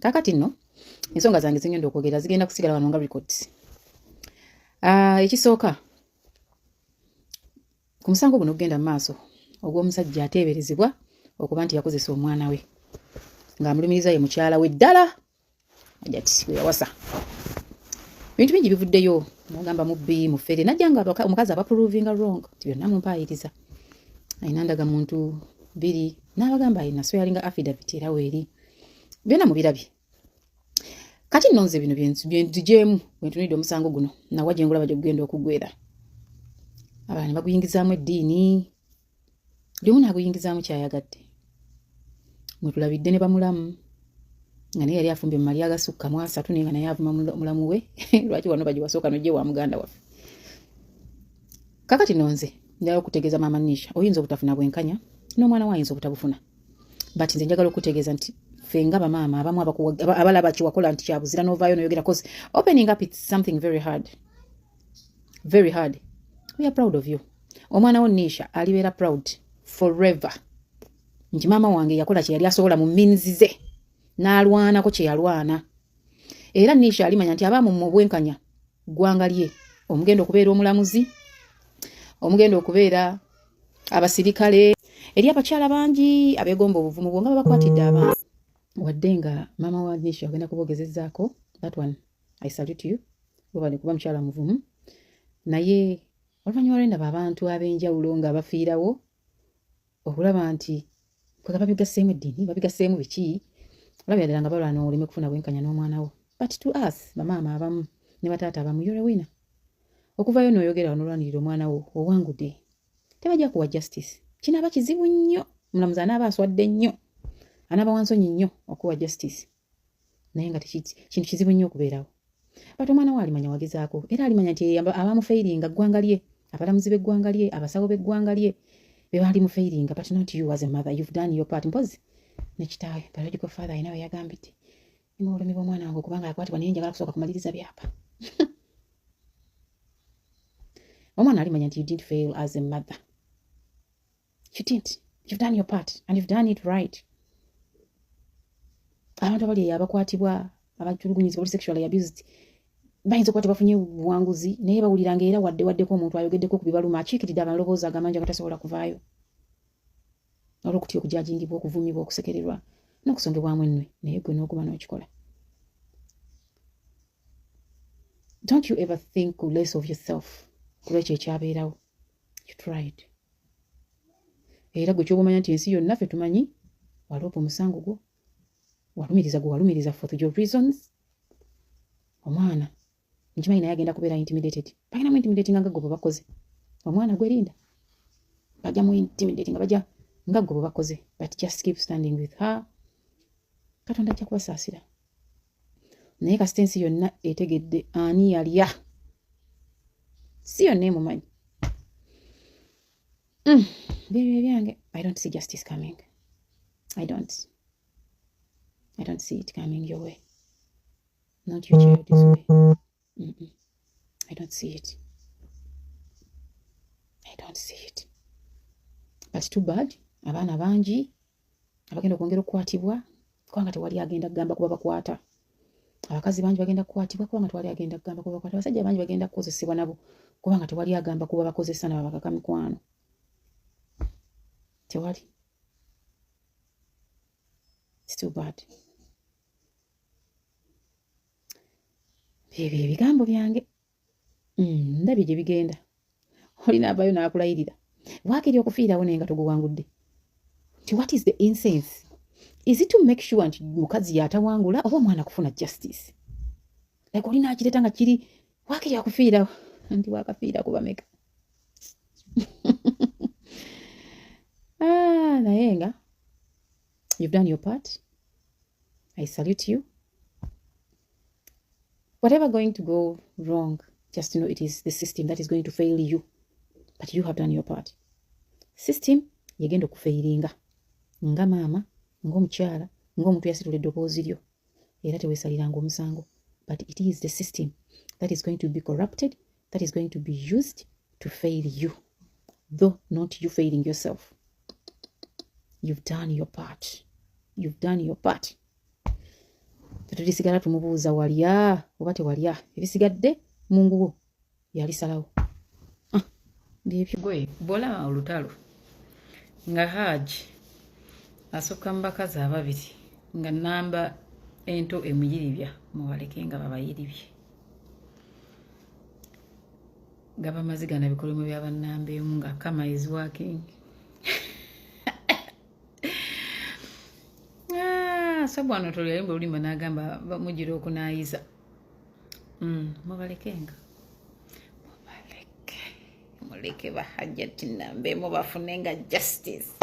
Kakati nno ensonga zange zingenda okwogera zigenda kusigala wano nga records. Ekisooka ku musango guno ogenda mu maaso ogw'omusajja ateeberezebwa okuba nti yakozesa omwana we ng'amulumiriza ye mukyala we ddala Hajjat we yawasa. Bintu bingi bivuddeyo mugamba mubbi mufere najja nga omukazi abaprovinga wrong ti byonna mumpaayiriza ayina ndagamuntu 2 n'abagamba ayina swearinga affidavit era weeri byonna mubirabye. Kati nonze bino byentujeemu bwentunidde omusango guno nawa gye ngulaba gy'ogenda okuggwera. Abaana baguyingizaamu eddiini buli omu n'aguyingizaamu kyayagadde. Mwetulabidde ne bamulamu nga naye yali afumbye mu mali agasukka mu 3 naye nga naye avuma mulamu we lwaki wano bagiwasooka nojje wa muganda waffe. Kakati nonze njagala okutegeeza maama Nisha oyinza obutafuna bwenkanya n'omwana we ayinza obutabufuna, but nze njagala okutegeeza nti ffe nga bamaama abamu abalaba kiwakola nti kyabuzira n'ovaayo n'oyogera cause opening up it's something very hard. Very hard. We are proud of you. Omwana wo Nisha alibeera proud forever nti maama wange yakola kye yali asobola mu minzize n'alwanako kye yalwana. Era Nisha alimanya nti abaamu mu bwenkanya ggwanga lye omugenda okubeera omulamuzi, omugenda okubeera abasirikale, eri abakyala bangi abeegomba obuvumu bwonga babakwatidde abaana. Wadde nga maama wa Nisha agenda kubogezezaako, that one I salute you obane kuba mukyala muvumu, naye oluvannyuma lw'endaba abantu ab'enjawulo nga bafiirawo okulaba nti kwega babigasseemu eddiini babigasseemu biki olabira ddala nga balwana oleme kufuna bwenkanya n'omwana wo. But to us bamaama abamu ne bataata abamu you're a winner. Okuvayo n'oyogera n'olwanirira omwana wo owangudde tebajja kuwa justice. Kinaaba kizibu nnyo, omulamuzi anaaba aswadde nnyo, anaaba wansonyi nnyo okuwa justice, naye nga kintu kizibu nnyo okubeerawo. But omwana we alimanya wagezaako era alimanya nti abamufeiringa ggwanga lye, abalamuzi b'eggwanga lye, abasawo b'eggwanga lye be baali mufeiringa, but not you as a mother. You've done your part. Mpozi ne kitaawe biological father ayina we yagambidde nima olumi bw'omwana wange okubanga yakwatibwa naye njagala kusooka kumaliriza byapa. Omwana alimanya nti you didn't fail as a mother. You didn't. You've done your part and you've done it right. Abantu abali abakwatibwa abatulugunyizibwa oli sexually abused bayinza okuba tebafunye buwanguzi naye bawuliranga era waddeko omuntu ayogeddeko ku bibaluma akiikiridde amaloboozi agamanja nga tasobola kuvaayo olw'okutya okujajingibwa, okuvumibwa, okusekererwa n'okusongebwamu ennwe naye gwe n'okuba n'okikola. Don't you ever think less of yourself kulwekyo ekyabeerawo. You tried. Era gwe kyobumanya nti ensi yonna ffe tumanyi waloopa omusango gwo walumiriza for your reasons. Omwana nkimanyi naye agenda kubeera intimidated. Bagenda mu intimidating nga gwe bakoze. Omwana gwe linda bajja mu intimidating nga bajja nga gwe bakoze, but just keep standing with her. Katonda ajja kubasaasira. Naye kasita ensi yonna etegedde ani yalya si yonna emumanyi. Byange, I don't see justice coming. I don't see it coming your way. Not your child this way. I don't see it. I don't see it. But too bad. Abaana bangi abagenda okwongera okukwatibwa kubanga tewali agenda kugamba kuba bakwata. Abakazi bangi bagenda kukwatibwa kubanga tewali agenda kugamba kuba bakwata. Abasajja bangi bagenda kukozesebwa nabo kubanga tewali agamba kuba bakozesa nabo bakaka mikwano. Tewali. It's too bad. Ebigambo byange ndabye gye bigenda. Olina abayo n'akulayirira waakiri okufiirawo naye nga toguwangudde. What is the incense? Is it to make sure nti mukazi yatawangula oba omwana kufuna justice? Like olina akireta nga kiri waakiri akufiirawo nti wakafiira kuba meka. Naye nga you've done your part. I salute you. Whatever going to go wrong, just know it is the system that is going to fail you. But you have done your part. System yegenda okufairinga nga maama, ng'omukyala, ng'omuntu yasitula eddoboozi lyo era teweesaliranga omusango. But it is the system that is going to be corrupted, that is going to be used to fail you, though not you failing yourself. You've done your part. You've done your part. tulisigala tumubuuza walya oba tewalya ebisigadde munguwo yalisalawo byebyo gwe bola olutalo nga Haji asukka mu bakazi ababiri nga namba ento emuyiribya mubaleke nga babayiribye nga bamazigana bikolemu byabannamba emu nga kama is working sabwano tolyalimba olulima n'agamba mugira okunayiza mubalekenga muleke Bahajjati nambe mubafunenga justice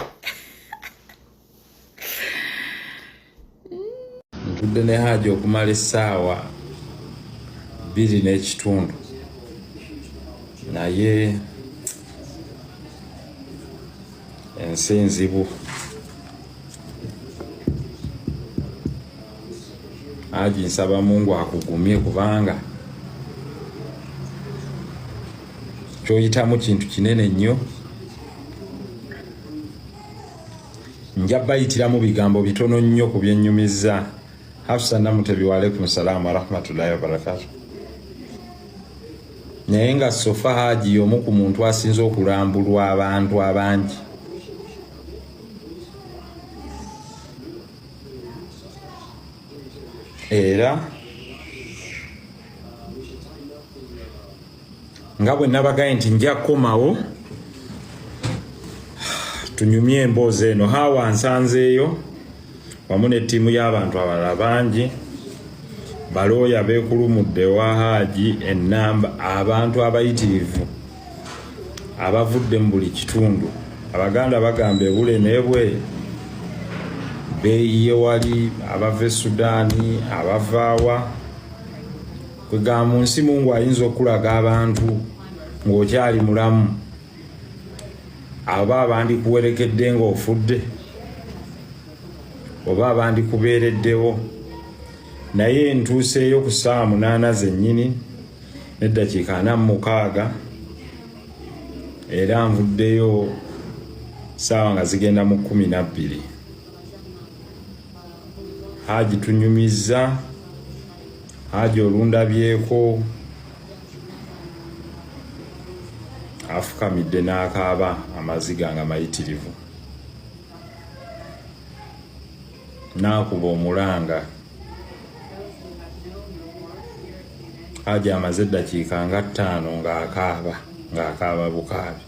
ntudde ne Haji okumala essaawa 2.5 naye ensi nzibu. Haji nsaba Mungu akugumye kubanga kyoyitamu kintu kinene nnyo. Nja bayitiramu bigambo bitono nnyo ku byennyumiza. Hafsa Namutebi wa alaikum salaam wa rahmatullahi wa barakatuh. Naye nga Sofa Haji y'omu ku muntu asinze okulambulwa abantu abangi. Era nga bwe nabagaye nti nja kukomawo tunyumye emboozi eno. Hawa nsanzeeyo wamu n'ettiimu y'abantu abalala bangi, balooya beekulumudde wa Haji ennamba, abantu abayitirivu abavudde mu buli kitundu. Abaganda bagamba ebule n'ebwe beeyiye wali, abava e Sudaani, abavaawa. Kwegamba mu nsi Mungu ayinza okulaga abantu ng'okyali mulamu, aba abandikuwerekedde ng'ofudde oba abandikubeereddewo. Naye ntuuseeyo ku ssaawa 8 zennyini n'eddakiika 46 era nvuddeyo ssaawa nga zigenda mu 12. Haji tunyumiza, Haji olundabyeko afukamidde n'akaaba amaziga nga mayitirivu, n'akuba omulanga. Haji amaze eddakiika nga 5 ng'akaaba bukaabi.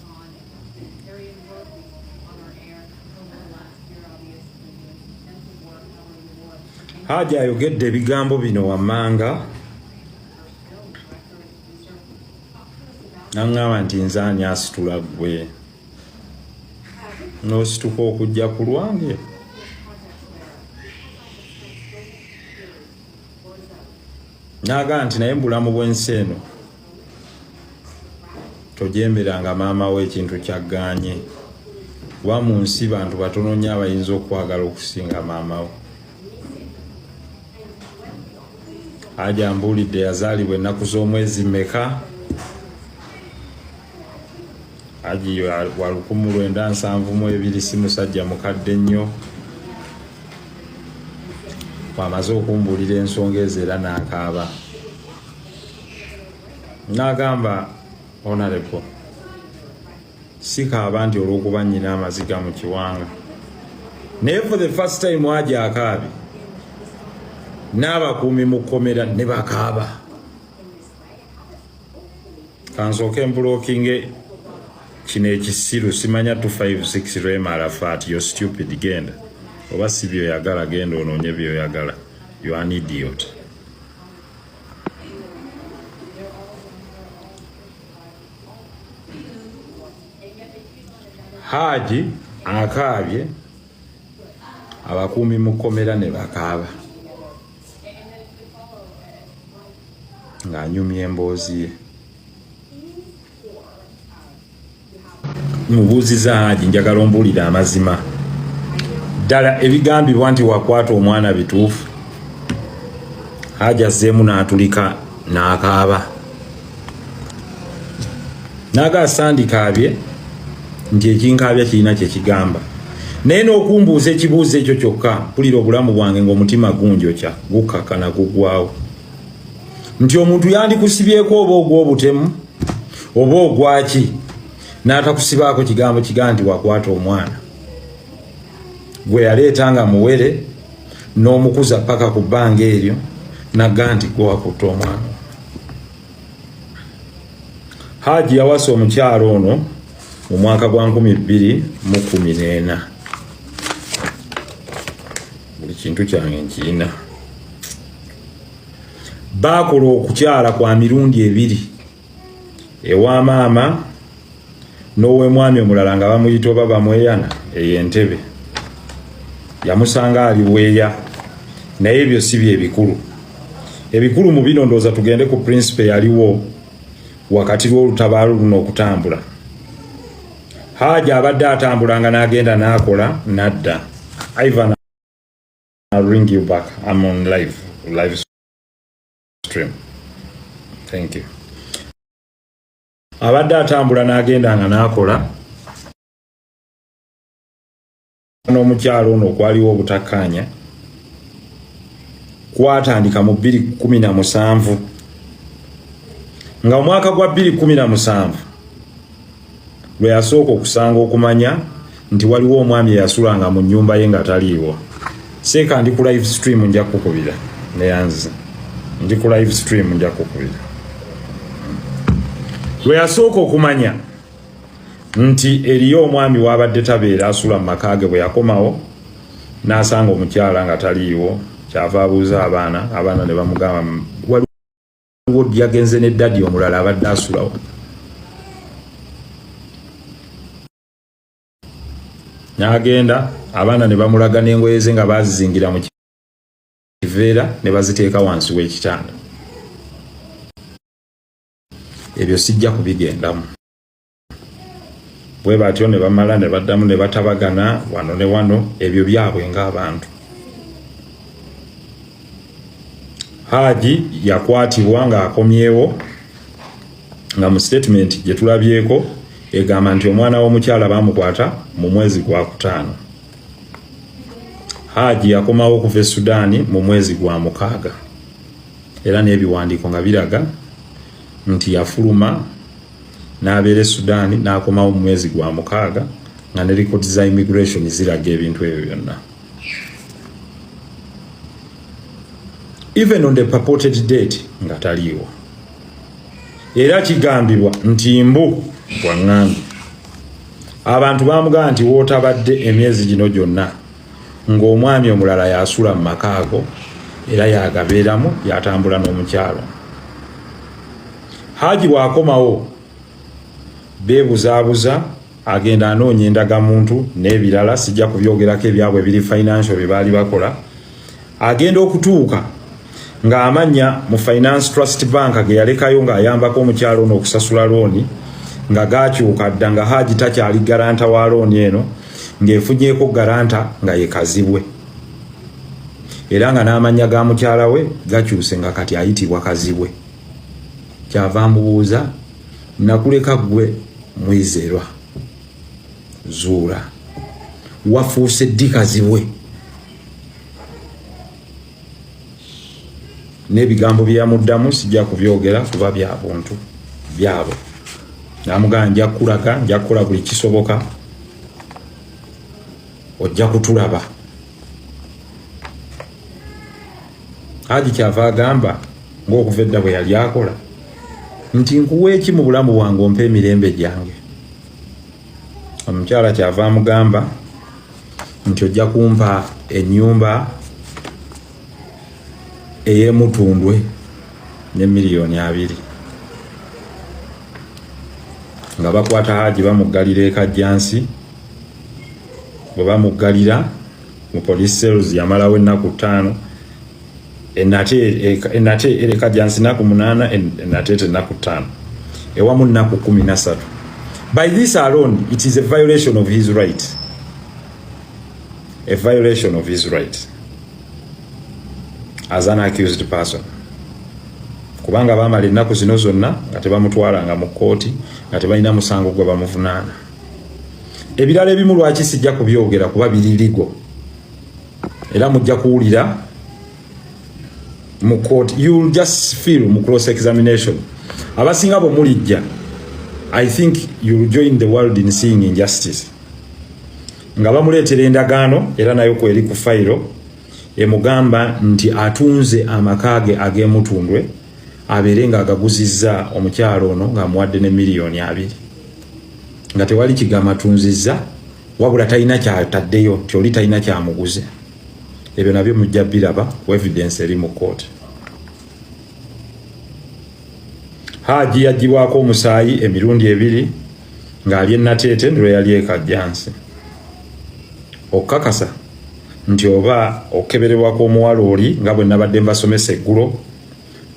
Haji ayogedde ebigambo bino wammanga, naŋŋamba nti nze ani asitula ggwe n'osituka okujja ku lwange? N'agamba nti naye mbulamu bw'ensi eno tojemberanga maama we ekintu kyagganye, kuba mu nsi bantu batono nnyo abayinza okwagala okusinga maama we. Haji ambuulidde yazaalibwa ennaku z'omwezi mmeka? Haji wa 1972, si musajja mukadde nnyo. Bw'amaze okumbuulira ensonga ezo era n'akaaba. N'agamba Honorable, si kaaba nti olw'okuba nnyina amaziga mu kiwanga, naye for the first time Haji akaabi, n'abakuumi mu kkomera ne bakaaba. Kansooke mbulookinge kino ekisiru, simanya 256 Rema Arafat, yo stupid, genda. Oba si byoyagala genda onoonye byoyagala. You are an idiot. Haji akaabye, abakuumi mu kkomera ne bakaaba ng'anyumya emboozi ye. Mubuuziza Haji, njagala ombuulire amazima ddala ebigambibwa nti wakwata omwana bituufu? Haji azzeemu n'atulika n'akaaba, n'agaa sandikaabye nti ekinkaabya kirina kye kigamba. naye n'okumbuuza ekibuuzo ekyo kyokka mpulira obulamu bwange ng'omutima gunjokya gukakana gugwawo nti omuntu yandikusibyeko oba ogw'obutemu oba ogwaki n'atakusibaako kigambo kigaa nti wakwata omwana gwe yaleetanga muwere n'omukuza paka ku bbanga eryo nagga nti gwe wakutta omwana. Haji yawasa omukyalo ono mu mwaka gwa 2014. Buli kintu kyange nkirina. Baakola okukyala kwa mirundi 2 ewa maama n'owe mwami omulala nga bamuyita oba bamweyana ey'Entebe. Yamusanga ali bweya naye ebyo si bye ebikulu. Ebikulu mu bino ndooza tugende ku principe yaliwo wakati lw'olutabaalo luno okutambula. Haji abadde atambulanga n'agenda n'akola nadda. Ivan, I'll ring you back. I'm on live stream. Thank you. Abadde atambula n'agenda nga n'akola n'omukyalo ono kwaliwo obutakkaanya kwatandika mu 2017 nga omwaka gwa 2017 lwe yasooka okusanga okumanya nti waliwo omwami eyasulanga mu nnyumba ye nga taliiwo. Seeka ndi ku live stream nja kukubira neyanzi ndi ku live stream nja kukubira lwe yasooka okumanya nti eriyo omwami wabadde tabeera asula mu maka ge bwe yakomawo n'asanga omukyala nga taliiwo kyava abuuza abaana ne bamugamba waliwo yagenze ne ddadi omulala abadde asulawo. N'agenda abaana ne bamulaga n'engoye ze nga baazizingira mu kiveera ne baziteeka wansi w'ekitanda. Ebyo sijja kubigendamu. Bwe batyo ne bamala ne baddamu ne batabagana wano ne wano, ebyo byabwe ng'abantu. Haji yakwatibwa ng'akomyewo nga mu statement gye tulabyeko egamba nti omwana w'omukyala bamukwata mu mwezi gwa 5. Haji yakomawo okuva e Sudaani mu mwezi gwa 6 era n'ebiwandiiko nga biraga nti yafuluma n'abeera e Sudaani n'akomawo mu mwezi gwa 6 nga ne records za immigration ziraga ebintu ebyo byonna. Even on the purported date nga taliiwo. Era kigambibwa nti mbu bwang'ambi abantu bamugamba nti wootabadde emyezi gino gyonna ng'omwami omulala yasula mu maka ago era yagabeeramu yatambula n'omukyalo. Haji bw'akomawo beebuzaabuza agenda anoonya endagamuntu n'ebirala sijja kubyogerako ebyabwe biri financial bye baali bakola. Agenda okutuuka ng'amanya mu Finance Trust Bank ge yalekayo ng'ayambako omukyalo ono okusasula looni nga gaakyuka dda nga Haji takyali garanta wa looni eno ng'efunyeeko garanta nga ye Kazibwe. Era nga n'amanya ga mukyala we gakyuse nga kati ayitibwa Kazibwe. Kyava amubuuza, nakuleka gwe Mwizerwa Zuula wafuuse ddi Kazibwe? N'ebigambo bye yamuddamu sijja kubyogera kuba bya buntu byabo. Namugamba nja kulaga, nja kukola buli kisoboka ojja kutulaba. Haji kyava agamba ng'okuva edda bwe yali akola nti nkuwa eki mu bulamu bwange ompe emirembe gyange. Omukyala kyava amugamba nti ojja kumpa ennyumba ey'Emutundwe ne $2,000,000 nga bakwata Haji bamuggalira e Kajjansi. Bwe bamuggalira mu police cells yamalawo ennaku 5 enate Kajjansi ennaku 8 enate ennaku 5 ewamu ennaku 13. By this alone it is a violation of his right. A violation of his right as an accused person. Kubanga bamala ennaku zino zonna nga tebamutwalanga mu kkooti nga tebalina musango gwe bamuvunaana. ebirala ebimu lwaki sijja kubyogera kuba biririgo era mujja kuwulira mu court. You'll just feel mu cross examination abasinga bo mulijja. I think you'll join the world in seeing injustice. Nga bamuleetera endagaano era nayo kweri ku fayiro emugamba nti atunze amakage ag'emutundwe abeere nga agaguzizza omukyalo ono ng'amuwadde ne miliyoni 2 nga tewali kigamba atunzizza wabula talina kyataddeyo nti oli talina kyamuguze. Ebyo nabyo mujja biraba ku evidence eri mu court. Haji yagibwako omusaayi emirundi 2 ng'ali enateete ndiro yali ekajjansi okukakasa nti oba okukeberebwako omuwala oli nga bwe nabadde mbasomesa eggulo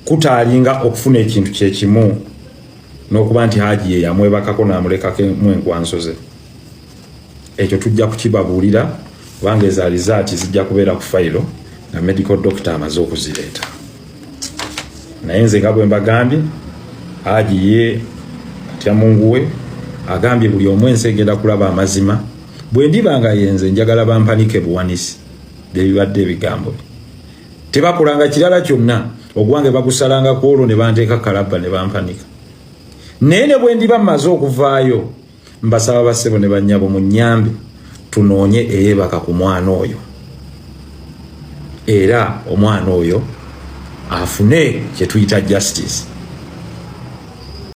kutaalinga okufuna ekintu kyekimu n'okuba nti Haji ye yamwebakako n'amulekako enkwansoze. Ekyo tujja kukibabuulira kubanga eza rizaati zijja kubeera ku fayiro nga medical doctor amaze okuzireeta. Naye nze nga bwe mbagambye Haji ye atya Mungu we agambye buli omu ensi egenda kulaba amazima. Bwe ndiba nga yenze njagala bampanike buwanisi bibadde ebigambo. Tebakolanga kirala kyonna ogwange bagusalanga ku olwo ne banteeka kalabba ne bampanika. Naye ne bwe ndiba mmaze okuvaayo mbasaba bassebo ne bannyabo munnyambe tunoonye eyeebaka ku mwana oyo era omwana oyo afune kye tuyita justice.